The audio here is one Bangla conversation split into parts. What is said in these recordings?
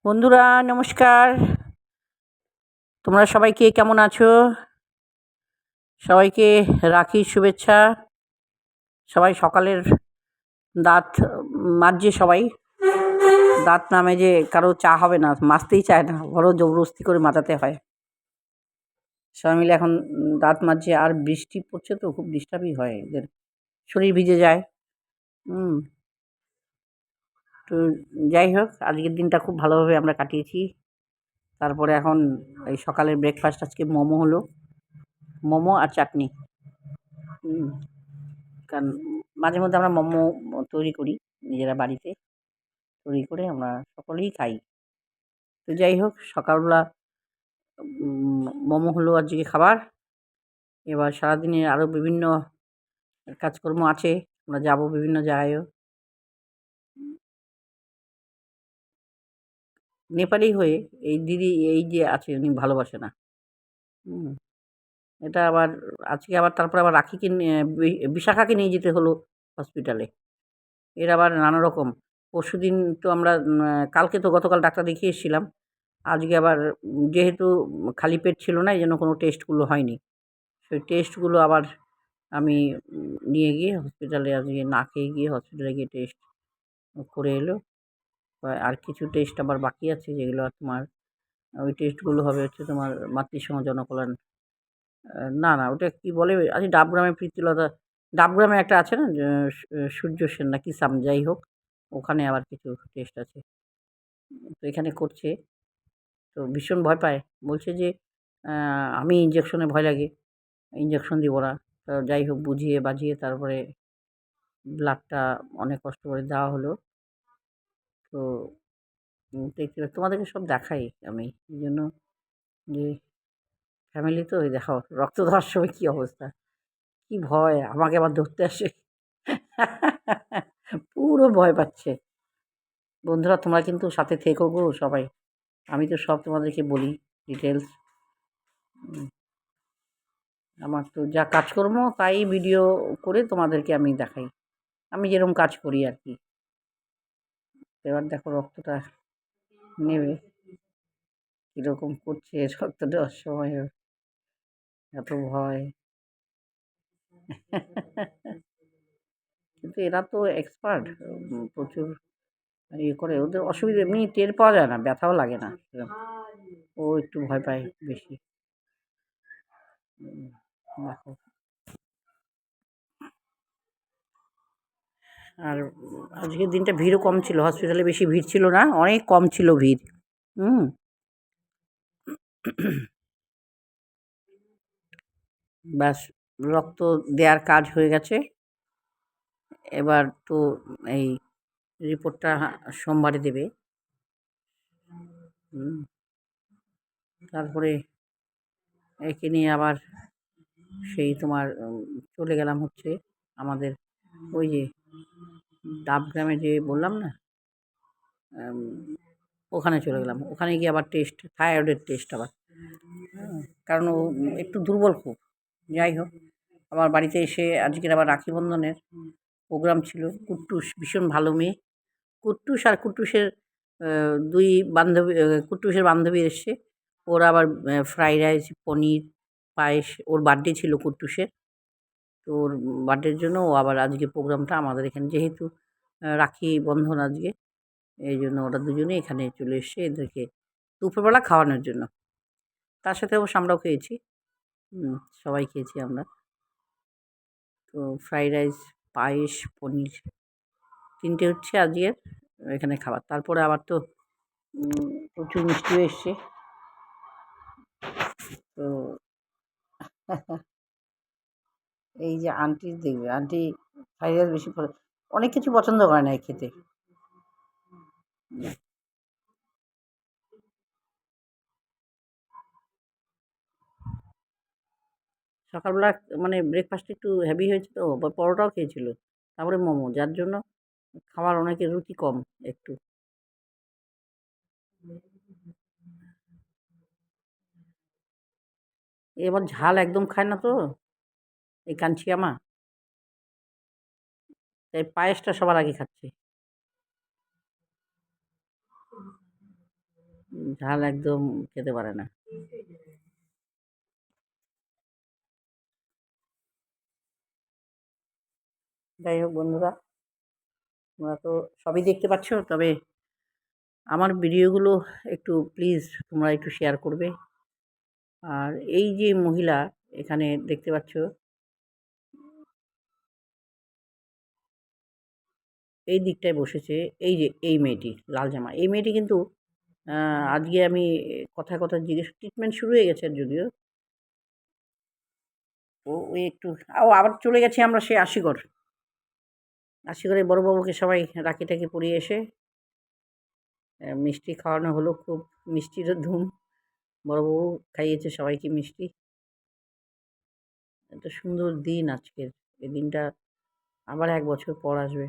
বন্ধুরা নমস্কার। তোমরা সবাই কে কেমন আছো? সবাইকে রাখির শুভেচ্ছা। সবাই সকালের দাঁত মাজছে সবাই। দাঁত না মেজে কারো চা হবে না, মাজতেই চায় না, বড় জবরদস্তি করে মাজাতে হয়। সবাই মিলে এখন দাঁত মাজছে, আর বৃষ্টি পড়ছে তো খুব ডিস্টার্বই হয় এদের, শরীর ভিজে যায়। তো যাই হোক, আজকের দিনটা খুব ভালোভাবে আমরা কাটিয়েছি। তারপরে এখন এই সকালের ব্রেকফাস্ট আজকে মোমো হলো, মোমো আর চাটনি। কারণ মাঝে মধ্যে আমরা মোমো তৈরি করি নিজেরা বাড়িতে, তৈরি করে আমরা সকলেই খাই। তো যাই হোক, সকালবেলা মোমো হলো আজকে খাবার। এবার সারাদিনে আরও বিভিন্ন কাজকর্ম আছে, আমরা যাবো বিভিন্ন জায়গায়ও। নেপালি হয়ে এই দিদি এই যে আছে উনি ভালোবাসে না। এটা আবার আজকে আবার তারপরে আবার রাখিকে বিশাখাকে নিয়ে যেতে হলো হসপিটালে। এর আবার নানা রকম, পরশুদিন তো আমরা কালকে তো গতকাল ডাক্তার দেখিয়ে এসেছিলাম। আজকে আবার যেহেতু খালি পেট ছিল না, এই জন্য কোনো টেস্টগুলো হয়নি। সেই টেস্টগুলো আবার আমি নিয়ে গিয়ে হসপিটালে আজকে না খেয়ে গিয়ে হসপিটালে গিয়ে টেস্ট করে এলো। আর কিছু টেস্ট আবার বাকি আছে, যেগুলো আর তোমার ওই টেস্টগুলো হবে হচ্ছে তোমার মাতৃসম জনকল্যাণ, না, না ওটা কী বলে আচ্ছা ডাবগ্রামে প্রীতিলতা, ডাবগ্রামে একটা আছে না সূর্য সেন না কি সাম, যাই হোক ওখানে আবার কিছু টেস্ট আছে। তো এখানে করছে, তো ভীষণ ভয় পায়। বলছে যে আমি ইনজেকশনে ভয় লাগে, ইনজেকশন দিব না। তো যাই হোক বুঝিয়ে বাঝিয়ে তারপরে ব্লাডটা অনেক কষ্ট করে দেওয়া হলো। তো দেখতে তোমাদেরকে সব দেখাই আমি, এই জন্য যে ফ্যামিলি তো ওই দেখো রক্ত দেওয়ার সময় কী অবস্থা, কী ভয়, আমাকে আবার ধরতে আসে। পুরো ভয় পাচ্ছে। বন্ধুরা তোমরা কিন্তু সাথে থেকো গো সবাই, আমি তো সব তোমাদেরকে বলি ডিটেলস। আমার তো যা কাজকর্ম তাই ভিডিও করে তোমাদেরকে আমি দেখাই, আমি যেরকম কাজ করি আর কি। এবার দেখো রক্তটা নেবে, কীরকম করছে রক্ত দেওয়ার সময়, এত ভয়। কিন্তু এরা তো এক্সপার্ট, প্রচুর ইয়ে করে, ওদের অসুবিধা এমনি টের পাওয়া যায় না, ব্যথাও লাগে না সেরকম। ও একটু ভয় পায় বেশি। দেখো, আর আজকের দিনটা ভিড়ও কম ছিল, হসপিটালে বেশি ভিড় ছিল না, অনেক কম ছিল ভিড়। ব্যাস, রক্ত দেওয়ার কাজ হয়ে গেছে। এবার তো এই রিপোর্টটা সোমবারে দেবে। তারপরে একে নিয়ে আবার সেই তোমার চলে গেলাম হচ্ছে আমাদের ওই যে ডাবগ্রামে যে বললাম না, ওখানে চলে গেলাম। ওখানে গিয়ে আবার টেস্ট, থাইরয়েডের টেস্ট আবার, কারণ ও একটু দুর্বল খুব। যাই হোক, আমার বাড়িতে এসে আজকের আবার রাখি বন্ধনের প্রোগ্রাম ছিল। কুট্টুস ভীষণ ভালো মেয়ে, কুট্টুস আর কুট্টুসের দুই বান্ধবী, কুট্টুসের বান্ধবী এসছে। ওর আবার ফ্রাইড রাইস, পনির, পায়েস, ওর বার্থডে ছিল কুট্টুসের। তো ওর বার্থডের জন্য ও আবার আজকে প্রোগ্রামটা আমাদের এখানে, যেহেতু রাখি বন্ধন আজকে, এই জন্য ওরা দুজনেই এখানে চলে এসছে এদেরকে দুপুরবেলা খাওয়ানোর জন্য। তার সাথে অবশ্য আমরাও খেয়েছি, সবাই খেয়েছি আমরা। তো ফ্রাইড রাইস, পায়েস, পনির, 3টে হচ্ছে আজকের এখানে খাবার। তারপরে আবার তো প্রচুর মিষ্টিও এসছে। তো এই যে আন্টি দেখবে, আন্টি ফ্রাইড রাইস বেশি অনেক কিছু পছন্দ করে না এই খেতে। সকালবেলা মানে ব্রেকফাস্ট একটু হেভি হয়েছে তো, বা পরোটাও খেয়েছিল, তারপরে মোমো, যার জন্য খাবার অনেকের রুচি কম একটু। এবার ঝাল একদম খায় না তো এই কাঞ্চিয়ামা, তাই পায়েসটা সবার আগে খাচ্ছে। ঝাল একদম খেতে পারে না। যাই হোক বন্ধুরা, তোমরা তো সবই দেখতে পাচ্ছ, তবে আমার ভিডিওগুলো একটু প্লিজ তোমরা একটু শেয়ার করবে। আর এই যে মহিলা এখানে দেখতে পাচ্ছ, এই দিকটায় বসেছে, এই যে এই মেয়েটি লাল জামা, এই মেয়েটি কিন্তু আজকে আমি কথায়, কথায় জিজ্ঞেস ট্রিটমেন্ট শুরু হয়ে গেছে যদিও। তো ওই একটু আবার চলে গেছি আমরা সেই আশিগড়। আশিগড়ে বড়বাবুকে সবাই রাখি-টাখি পরিয়ে এসে মিষ্টি খাওয়ানো হলো, খুব মিষ্টিরও ধুম। বড়বাবু খাইয়েছে সবাইকে মিষ্টি। একটা সুন্দর দিন আজকের। এই দিনটা আবার ১ বছর পর আসবে।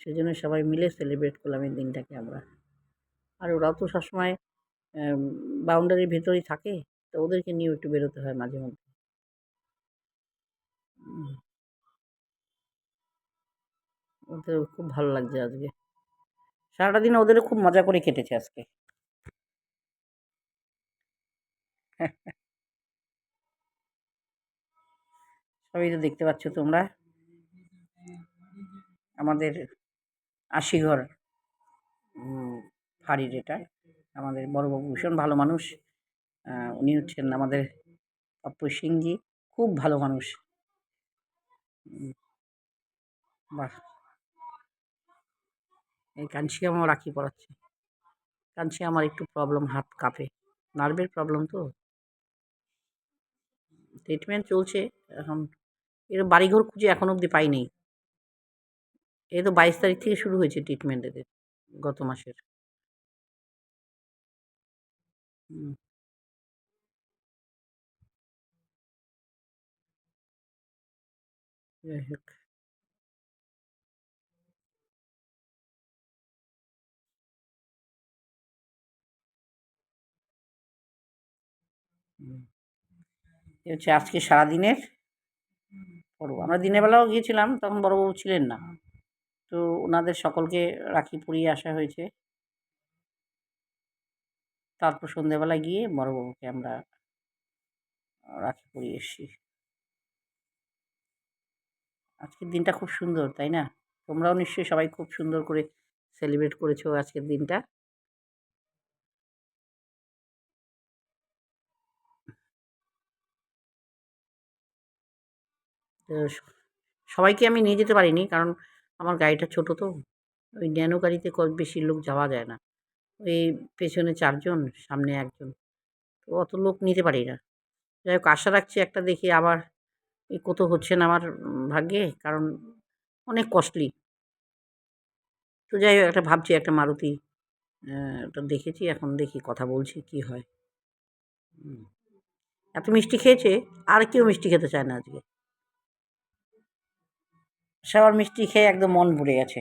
সেজন্য সবাই মিলে সেলিব্রেট করলাম এই দিনটাকে আমরা। আর ওরাও তো সবসময় অ্যাম বাউন্ডারির ভেতরেই থাকে। তো ওদেরকে নিয়েও একটু বেরোতে হয় মাঝে মধ্যে। উম ওদের খুব ভালো লাগছে আজকে। সারাটা দিন ওদেরও খুব মজা করে কেটেছে আজকে। সবই তো দেখতে পাচ্ছ তোমরা। আমাদের আশিঘর উম ফাঁড়ির এটা। আমাদের বড়বাবু ভীষণ ভালো মানুষ। উনি হচ্ছেন আমাদের অপ্পু সিংজি। খুব ভালো মানুষ। উম বাহ! এই কাঞ্চি আমাও রাখি পরাচ্ছে। কাঞ্চি আমার একটু প্রবলেম, হাত কাঁপে। নার্ভের প্রবলেম তো। ট্রিটমেন্ট চলছে। এখন এর বাড়িঘর খুঁজে এখনো অব্দি পাই নাই। এই তো ২২ তারিখ থেকে শুরু হয়েছে ট্রিটমেন্ট এদের, গত মাসের। হুম, যাই হোক। হুম, এই হচ্ছে আজকে সারাদিনের পর্ব। আমরা দিনের বেলাও গিয়েছিলাম, তখন বড়বাবু ছিলেন না। তো ওনাদের সকলকে রাখি পরিয়ে আসা হয়েছে। তারপর সন্ধ্যেবেলায় গিয়ে বড়বাবুকে আমরা রাখি পরিয়ে এসছি। আজকের দিনটা খুব সুন্দর, তাই না? তোমরাও নিশ্চয়ই সবাই খুব সুন্দর করে সেলিব্রেট করেছো আজকের দিনটা। তো সবাইকে আমি নিয়ে যেতে পারিনি, কারণ আমার গাড়িটা ছোট তো। ওই ন্যানো গাড়িতে বেশি লোক যাওয়া যায় না। ওই পেছনে ৪ জন, সামনে ১ জন। তো অত লোক নিতে পারি না। যাই হোক, আশা রাখছি একটা দেখি আবার ইকো তো হচ্ছে না আমার ভাগ্যে, কারণ অনেক কস্টলি। তো যাই হোক, একটা ভাবছি একটা মারুতি ওটা দেখেছি, এখন দেখি কথা বলছি কী হয়। হুম। এত মিষ্টি খেয়েছে, আর কেউ মিষ্টি খেতে চায় না আজকে। সবার মিষ্টি খেয়ে একদম মন ভরে গেছে।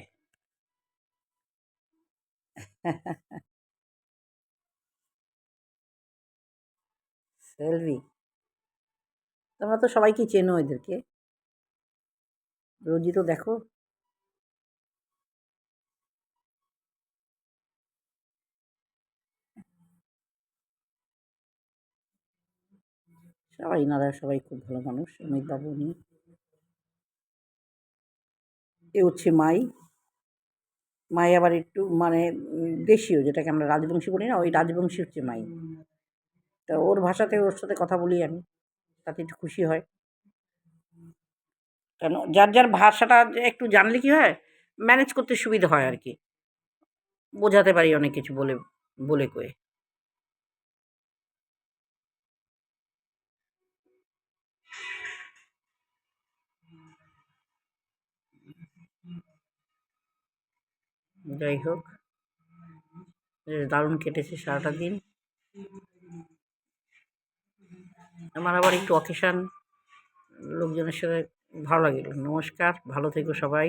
সেলভি, তোমরা তো সবাইকেই চেনো এদেরকে। রোজই তো দেখো। সবাই, এনারা সবাই খুব ভালো মানুষ। অমিতবাবু উনি। এ হচ্ছে মাই। মাই আবার একটু মানে দেশীয়, যেটাকে আমরা রাজবংশী বলি না? ওই রাজবংশী হচ্ছে মাই। তা ওর ভাষাতে ওর সাথে কথা বলি আমি। তাতে একটু খুশি হয়। কেন যার, যার ভাষাটা যে একটু জানলে কি হয়? ম্যানেজ করতে সুবিধা হয় আরকি। বোঝাতে পারি অনেক কিছু বলে, বলে কয়ে। যাই হোক, বেশ দারুণ কেটেছে সারাটা দিন। আমার আবার একটু অকেশান লোকজনের সাথে ভালো লাগে। নমস্কার, ভালো থেকো সবাই।